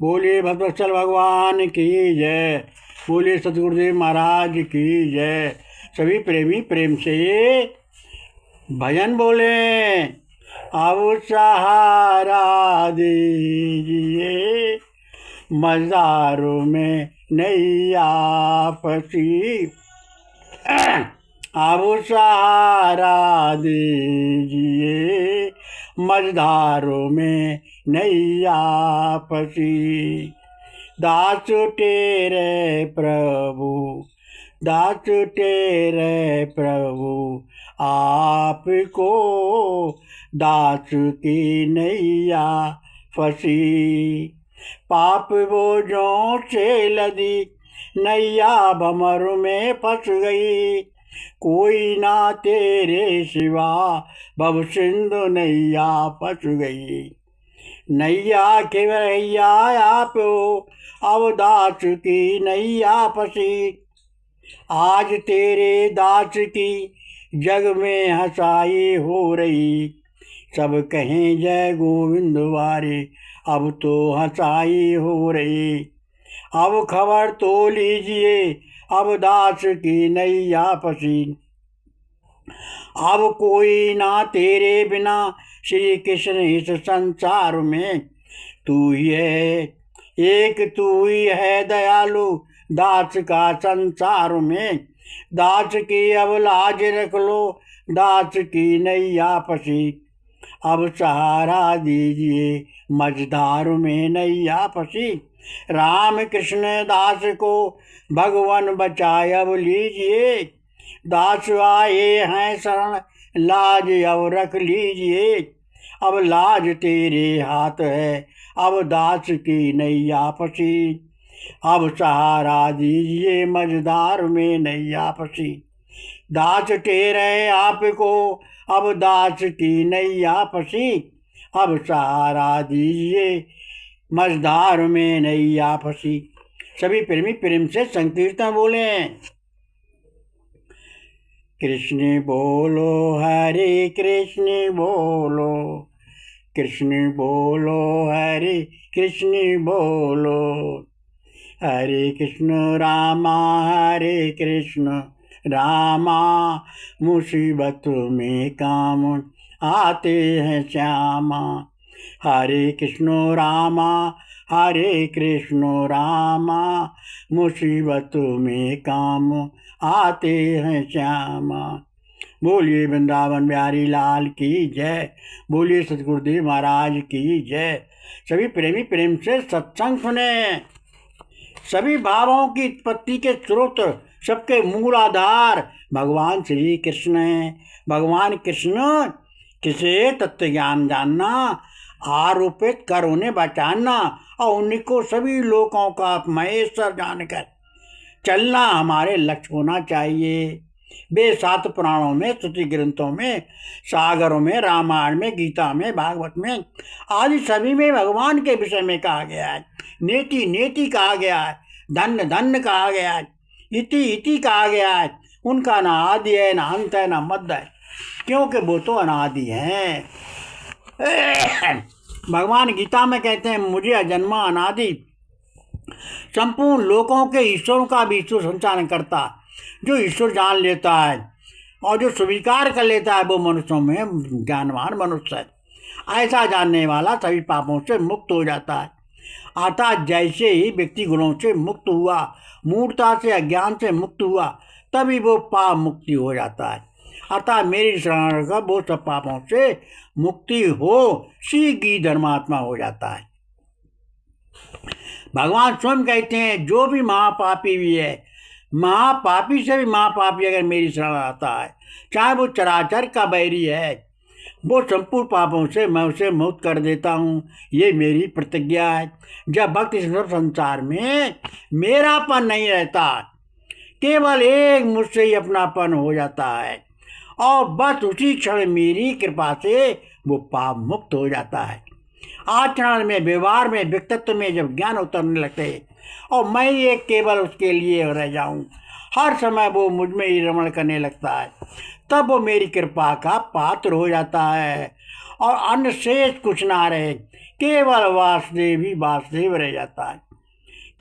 बोलिए भद्रवत्सल भगवान की जय। बोलिए सतगुरुदेव महाराज की जय। सभी प्रेमी प्रेम से भजन बोले। अब सहारा दीजिए, मज़ारों में नैया फंसी। अब सहारा दीजिए, मझधारों में नैया फंसी। दास तेरे प्रभु, दास तेरे प्रभु, आपको दास की नैया फंसी। पाप बोझों से लदी नैया भंवर में फंस गई। कोई ना तेरे सिवा भव सिंधु नैया फंस गई। नैया के भैया आप हो, अब दास की नैया फंसी। आज तेरे दास की जग में हंसाई हो रही। सब कहें जय गोविंद वारे, अब तो हंसाई हो रही। अब खबर तो लीजिए, अब दास की नैया फंसी। अब कोई ना तेरे बिना श्री कृष्ण इस संसार में। तू ही है, एक तू ही है दयालु दास का संसार में। दास की अब लाज रख लो, दास की नैया फंसी। अब सहारा दीजिए, मझधार में नैया फंसी। राम कृष्ण दास को भगवान बचाए अब लीजिए। दास आए हैं शरण, लाज अब रख लीजिए। अब लाज तेरे हाथ है, अब दास की नैया फंसी। अब सहारा दीजिए, मझधार में नैया फंसी। दास तेरे आपको, अब दास की नैया फंसी। अब सहारा दीजिए, मझधार में नैया फंसी। सभी प्रेमी प्रेम से संकीर्तन बोले। कृष्ण बोलो हरे कृष्ण बोलो, कृष्ण बोलो हरे कृष्ण बोलो। हरे कृष्ण रामा हरे कृष्ण रामा, मुसीबत में काम आते हैं श्यामा। हरे कृष्ण रामा हरे कृष्ण रामा, मुसीबत में काम आते हैं श्यामा। बोलिए वृंदावन बिहारी लाल की जय। बोलिए सतगुरुदेव महाराज की जय। सभी प्रेमी प्रेम से सत्संग सुने। सभी भावों की उत्पत्ति के स्रोत, सबके मूल आधार भगवान श्री कृष्ण हैं। भगवान कृष्ण किसे तत्व ज्ञान जानना, आरोपित कर उन्हें बचाना और उन्हीं को सभी लोकों का महेश्वर जानकर चलना हमारे लक्ष्य होना चाहिए। वे 7 पुराणों में, स्तुति ग्रंथों में, सागरों में, रामायण में, गीता में, भागवत में आदि सभी में भगवान के विषय में कहा गया है। नेति नेति कहा गया है, धन्य धन्य कहा गया है, इति इति कहा गया है। उनका ना आदि है, ना अंत है, ना मध्य है, क्योंकि वो तो अनादि हैं। भगवान गीता में कहते हैं, मुझे अजन्मा अनादि संपूर्ण लोकों के ईश्वरों का भी ईश्वर संचालन करता। जो ईश्वर जान लेता है और जो स्वीकार कर लेता है वो मनुष्यों में ज्ञानवान मनुष्य है। ऐसा जानने वाला सभी पापों से मुक्त हो जाता है। अर्थात जैसे ही व्यक्ति गुणों से मुक्त हुआ, मूर्खता से अज्ञान से मुक्त हुआ, तभी वो पाप मुक्ति हो जाता है। अर्थात मेरी शरण का वो सब पापों से मुक्ति हो, शीघ्र धर्मात्मा हो जाता है। भगवान स्वयं कहते हैं, जो भी महापापी भी है, महापापी से भी महापापी अगर मेरी शरण आता है, चाहे वो चराचर का बैरी है, वो संपूर्ण पापों से मैं उसे मुक्त कर देता हूँ। ये मेरी प्रतिज्ञा है। जब भक्त इस संसार में मेरापन नहीं रहता, केवल एक मुझसे ही अपनापन हो जाता है और बस उसी क्षण मेरी कृपा से वो पाप मुक्त हो जाता है। आचरण में, व्यवहार में, व्यक्तित्व में जब ज्ञान उतरने लगते और मैं एक केवल उसके लिए रह जाऊं, हर समय वो मुझ में ही रमण करने लगता है, तब वो मेरी कृपा का पात्र हो जाता है और अन्य शेष कुछ ना रहे, केवल वासुदेव ही वासुदेव रह जाता है,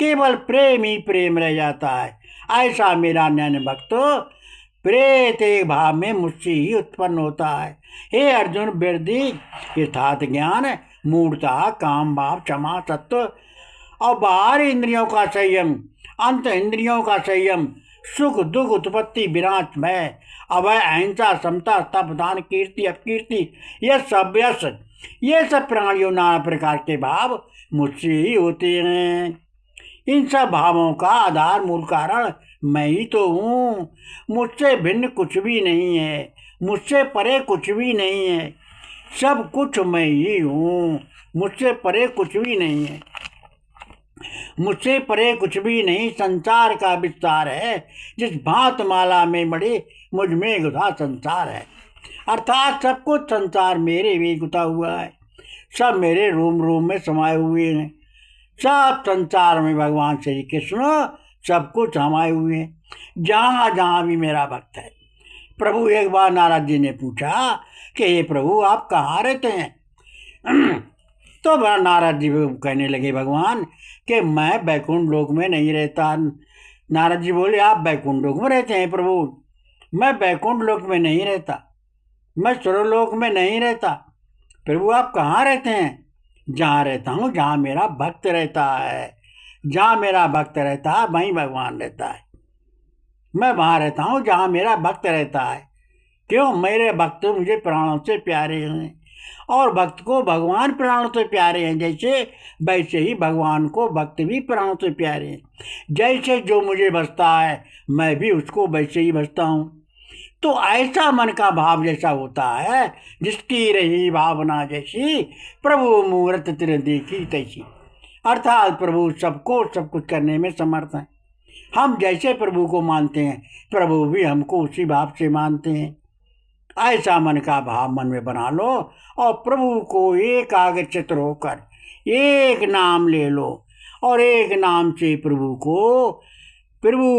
केवल प्रेम ही प्रेम रह जाता है। ऐसा मेरा नैन भक्त प्रेत एक भाव में मुझसे ही उत्पन्न होता है। हे अर्जुन वृद्धि यथार्थ ज्ञान मूर्ता काम भाव क्षमा सत्व और बाहर इंद्रियों का संयम, अंत इंद्रियों का संयम, सुख दुख उत्पत्ति विनाश भय अभय अहिंसा समता तप दान कीर्ति अपकीर्ति यश ये सब प्राणियों नाना प्रकार के भाव मुझसे ही होते हैं। इन सब भावों का आधार मूल कारण मैं ही तो हूँ। मुझसे भिन्न कुछ भी नहीं है, मुझसे परे कुछ भी नहीं है, सब कुछ मैं ही हूँ। मुझसे परे कुछ भी नहीं है, मुझसे परे कुछ भी नहीं। संसार का विस्तार है, जिस भांत माला में बड़े मुझ में गुथा संसार है। अर्थात सब कुछ संसार मेरे में गुथा हुआ है, सब मेरे रोम रोम में समाये हुए हैं। सब संसार में भगवान श्री कृष्ण सब कुछ समाये हुए हैं, जहाँ जहाँ भी मेरा भक्त है। प्रभु एक बार नारद जी ने पूछा कि हे प्रभु आप कहाँ रहते हैं? तो नारद जी कहने लगे भगवान कि मैं बैकुंठ लोक में नहीं रहता। नारद जी बोले आप बैकुंठ लोक में रहते हैं प्रभु? मैं बैकुंठ लोक में नहीं रहता, मैं स्वर्गलोक में नहीं रहता। प्रभु आप कहाँ रहते हैं? जहाँ रहता हूँ जहाँ मेरा भक्त रहता है, जहाँ मेरा भक्त रहता है वहीं भगवान रहता है। मैं वहाँ रहता हूँ जहाँ मेरा भक्त रहता है। क्यों? मेरे भक्त मुझे प्राणों से प्यारे हैं, और भक्त को भगवान प्राणों से प्यारे हैं जैसे, वैसे ही भगवान को भक्त भी प्राणों से प्यारे हैं। जैसे जो मुझे बसता है मैं भी उसको वैसे ही बसता हूँ। तो ऐसा मन का भाव जैसा होता है, जिसकी रही भावना जैसी, प्रभु मूर्त तिर देखी तैसी। अर्थात प्रभु सबको सब कुछ करने में समर्थ है। हम जैसे प्रभु को मानते हैं, प्रभु भी हमको उसी भाव से मानते हैं। ऐसा मन का भाव मन में बना लो और प्रभु को एकाग्रचित्त होकर एक नाम ले लो, और एक नाम से प्रभु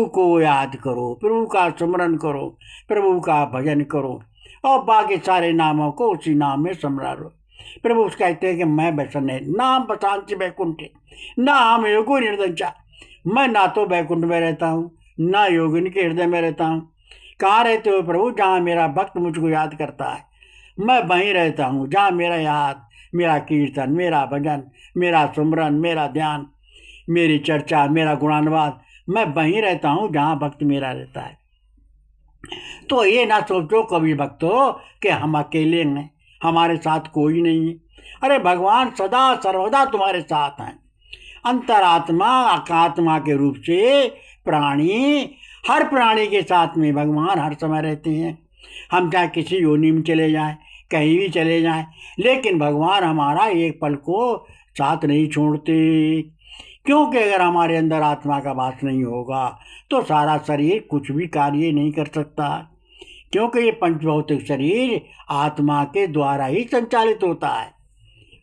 को याद करो, प्रभु का स्मरण करो, प्रभु का भजन करो, और बाकी सारे नामों को उसी नाम में समरा लो। प्रभु कहते हैं कि मैं वैसन है नाम बसांति बैकुंठे ना हम योगो निर्दंचा। मैं ना तो बैकुंठ में रहता हूँ, ना योगिनी के हृदय में रहता हूँ। कहाँ रहते हो प्रभु? जहाँ मेरा भक्त मुझको याद करता है, मैं वहीं रहता हूँ। जहाँ मेरा याद, मेरा कीर्तन, मेरा भजन, मेरा सुमरन, मेरा ध्यान, मेरी चर्चा, मेरा गुणानुवाद, मैं वहीं रहता हूँ जहाँ भक्त मेरा रहता है। तो ये ना सोचो कभी भक्तों कि हम अकेले हैं, हमारे साथ कोई नहीं है। अरे भगवान सदा सर्वदा तुम्हारे साथ हैं। अंतरात्मा आत्मा के रूप से प्राणी, हर प्राणी के साथ में भगवान हर समय रहते हैं। हम चाहे किसी योनि में चले जाएं, कहीं भी चले जाएं, लेकिन भगवान हमारा एक पल को साथ नहीं छोड़ते। क्योंकि अगर हमारे अंदर आत्मा का वास नहीं होगा तो सारा शरीर कुछ भी कार्य नहीं कर सकता, क्योंकि ये पंचभौतिक शरीर आत्मा के द्वारा ही संचालित होता है।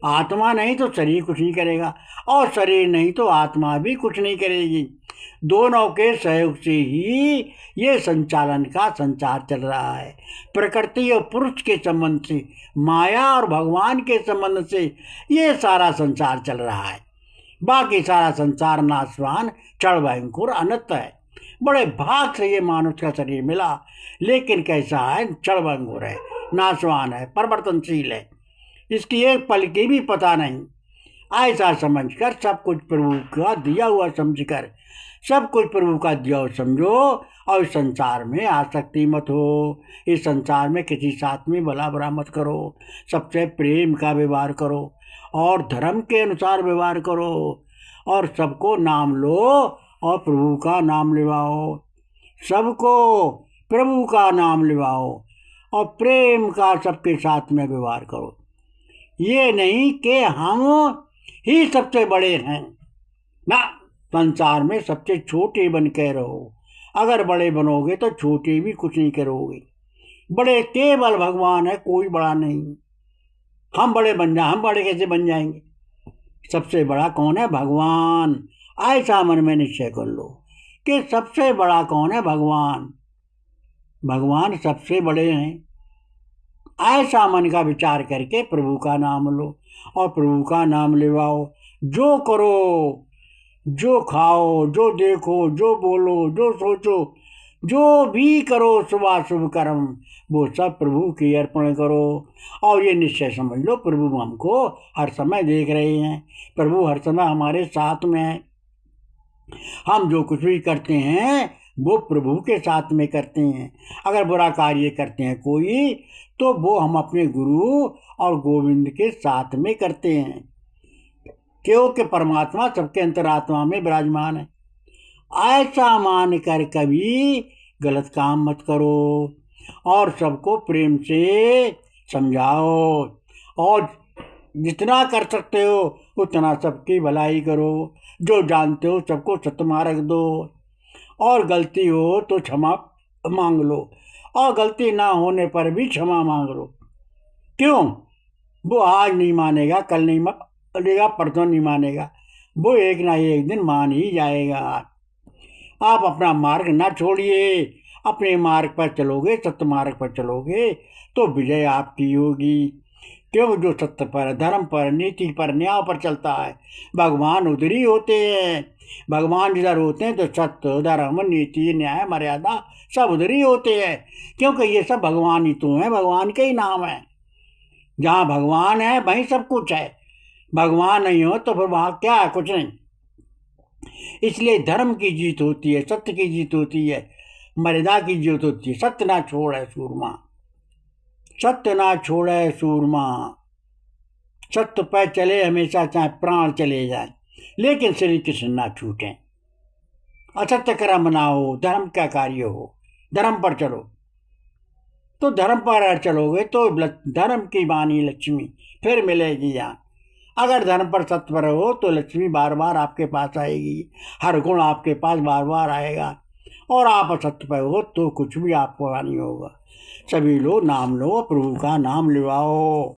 आत्मा नहीं तो शरीर कुछ नहीं करेगा, और शरीर नहीं तो आत्मा भी कुछ नहीं करेगी। दोनों के सहयोग से ही ये संचालन का संचार चल रहा है। प्रकृति और पुरुष के संबंध से, माया और भगवान के संबंध से ये सारा संसार चल रहा है। बाकी सारा संसार नाशवान, क्षण भयंकर, अनंत है। बड़े भाग से ये मानुष का शरीर मिला, लेकिन कैसा है? क्षण भयंकर है, नाशवान है, परिवर्तनशील है, इसकी एक पल की भी पता नहीं। ऐसा समझकर सब कुछ प्रभु का दिया हुआ समझकर, सब कुछ प्रभु का दिया हुआ समझो, और इस संसार में आसक्ति मत हो। इस संसार में किसी साथ में भला बुरा मत करो, सबसे प्रेम का व्यवहार करो और धर्म के अनुसार व्यवहार करो, और सबको नाम लो और प्रभु का नाम लिवाओ। सबको प्रभु का नाम लिवाओ और प्रेम का सबके साथ में व्यवहार करो। ये नहीं कि हम ही सबसे बड़े हैं ना, संसार में सबसे छोटे बन के रहो। अगर बड़े बनोगे तो छोटे भी कुछ नहीं करोगे। बड़े केवल भगवान है, कोई बड़ा नहीं। हम बड़े बन जाए, हम बड़े कैसे बन जाएंगे? सबसे बड़ा कौन है? भगवान। ऐसा मन में निश्चय कर लो कि सबसे बड़ा कौन है? भगवान। भगवान सबसे बड़े हैं। ऐसा मन का विचार करके प्रभु का नाम लो और प्रभु का नाम लेवाओ। जो करो, जो खाओ, जो देखो, जो बोलो, जो सोचो, जो भी करो शुभ कर्म, वो सब प्रभु की अर्पण करो। और ये निश्चय समझ लो, प्रभु हमको हर समय देख रहे हैं, प्रभु हर समय हमारे साथ में है। हम जो कुछ भी करते हैं वो प्रभु के साथ में करते हैं। अगर बुरा कार्य करते हैं कोई, तो वो हम अपने गुरु और गोविंद के साथ में करते हैं, क्योंकि परमात्मा सबके अंतरात्मा में विराजमान है। ऐसा मान कर कभी गलत काम मत करो और सबको प्रेम से समझाओ, और जितना कर सकते हो उतना सबकी भलाई करो। जो जानते हो सबको सत्मार्ग दो, और गलती हो तो क्षमा मांग लो, और गलती ना होने पर भी क्षमा मांग लो। क्यों? वो आज नहीं मानेगा, कल नहीं मानेगा, परसों नहीं मानेगा, वो एक ना एक दिन मान ही जाएगा। आप अपना मार्ग ना छोड़िए, अपने मार्ग पर चलोगे, सत्य मार्ग पर चलोगे तो विजय आपकी होगी। क्यों? जो सत्य पर, धर्म पर, नीति पर, न्याय पर चलता है, भगवान उधर ही होते हैं। भगवान जिधर होते हैं तो सत्य, धर्म, नीति, न्याय, मर्यादा सब उधर ही होते हैं, क्योंकि ये सब भगवान ही तो हैं, भगवान के ही नाम है। जहाँ भगवान है वहीं सब कुछ है, भगवान नहीं हो तो फिर वहाँ क्या है? कुछ नहीं। इसलिए धर्म की जीत होती है, सत्य की जीत होती है, मर्यादा की जीत होती है। सत्य ना छोड़े सूरमा, सत्य ना छोड़े सूरमा। सत्य पर चले हमेशा, चाहे प्राण चले जाए, लेकिन श्री कृष्ण ना छूटें। असत्य कर्म ना हो, धर्म का कार्य हो, धर्म पर चलो। तो धर्म पर चलोगे तो धर्म की वाणी लक्ष्मी फिर मिलेगी यहाँ। अगर धर्म पर, सत्य पर हो तो लक्ष्मी बार बार आपके पास आएगी, हर गुण आपके पास बार बार आएगा। और आप असत्य पर हो तो कुछ भी आपको नहीं होगा। सभी लोग नाम लो, प्रभु का नाम लिवाओ।